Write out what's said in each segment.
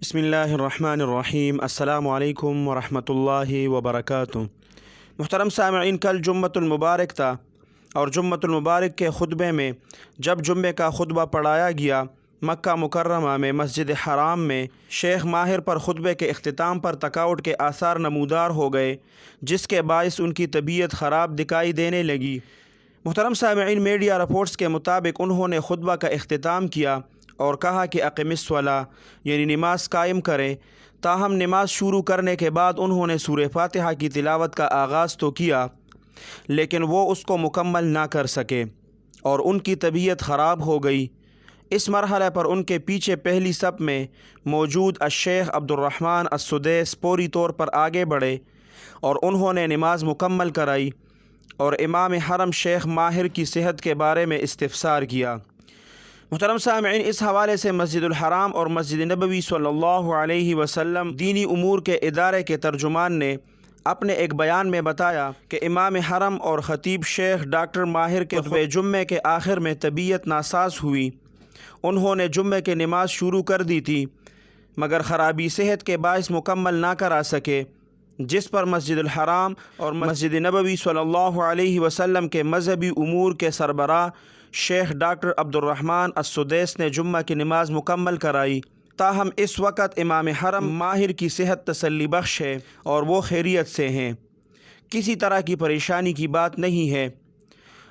بسم اللہ الرحمن الرحیم۔ السلام علیکم ورحمۃ اللہ وبرکاتہ۔ محترم سامعین، کل جمعۃ المبارک تھا اور جمعۃ المبارک کے خطبے میں جب جمعے کا خطبہ پڑھایا گیا مکہ مکرمہ میں مسجد حرام میں، شیخ ماہر پر خطبے کے اختتام پر تھکاوٹ کے آثار نمودار ہو گئے، جس کے باعث ان کی طبیعت خراب دکھائی دینے لگی۔ محترم سامعین، میڈیا رپورٹس کے مطابق انہوں نے خطبہ کا اختتام کیا اور کہا کہ اقم الصلاۃ یعنی نماز قائم کریں۔ تاہم نماز شروع کرنے کے بعد انہوں نے سورہ فاتحہ کی تلاوت کا آغاز تو کیا، لیکن وہ اس کو مکمل نہ کر سکے اور ان کی طبیعت خراب ہو گئی۔ اس مرحلے پر ان کے پیچھے پہلی صف میں موجود الشیخ عبدالرحمن السدیس فوری طور پر آگے بڑھے اور انہوں نے نماز مکمل کرائی اور امام حرم شیخ ماہر کی صحت کے بارے میں استفسار کیا۔ محترم سامعین، اس حوالے سے مسجد الحرام اور مسجد نبوی صلی اللہ علیہ وسلم دینی امور کے ادارے کے ترجمان نے اپنے ایک بیان میں بتایا کہ امام حرم اور خطیب شیخ ڈاکٹر ماہر کے خطبہ جمعے کے آخر میں طبیعت ناساز ہوئی۔ انہوں نے جمعے کی نماز شروع کر دی تھی مگر خرابی صحت کے باعث مکمل نہ کرا سکے، جس پر مسجد الحرام اور مسجد نبوی صلی اللہ علیہ وسلم کے مذہبی امور کے سربراہ شیخ ڈاکٹر عبدالرحمن السدیس نے جمعہ کی نماز مکمل کرائی۔ تاہم اس وقت امام حرم ماہر کی صحت تسلی بخش ہے اور وہ خیریت سے ہیں، کسی طرح کی پریشانی کی بات نہیں ہے۔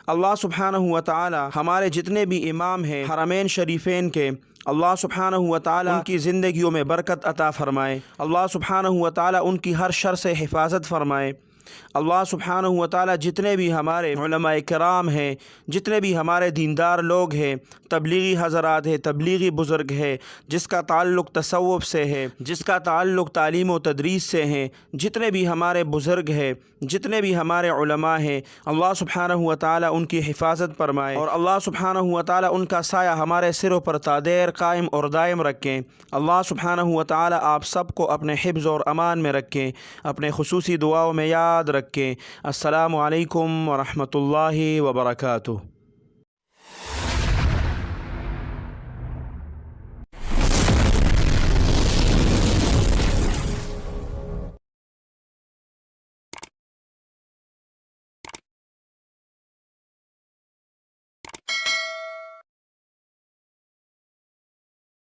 اللہ سبحانہ و تعالی ہمارے جتنے بھی امام ہیں حرمین شریفین کے، اللہ سبحانہ و تعالی ان کی زندگیوں میں برکت عطا فرمائے، اللہ سبحانہ و تعالی ان کی ہر شر سے حفاظت فرمائے۔ اللہ سبحانہ و تعالی جتنے بھی ہمارے علماء کرام ہیں، جتنے بھی ہمارے دیندار لوگ ہیں، تبلیغی حضرات ہیں، تبلیغی بزرگ ہیں، جس کا تعلق تصوف سے ہے، جس کا تعلق تعلیم و تدریس سے ہیں، جتنے بھی ہمارے بزرگ ہیں، جتنے بھی ہمارے علماء ہیں، اللہ سبحانہ و تعالی ان کی حفاظت فرمائے اور اللہ سبحانہ و تعالی ان کا سایہ ہمارے سروں پر تادیر قائم اور دائم رکھیں۔ اللہ سبحانہ و تعالی آپ سب کو اپنے حفظ اور امان میں رکھیں، اپنے خصوصی دعاؤں میں یاد رکھیں۔ السلام علیکم ورحمۃ اللہ وبرکاتہ۔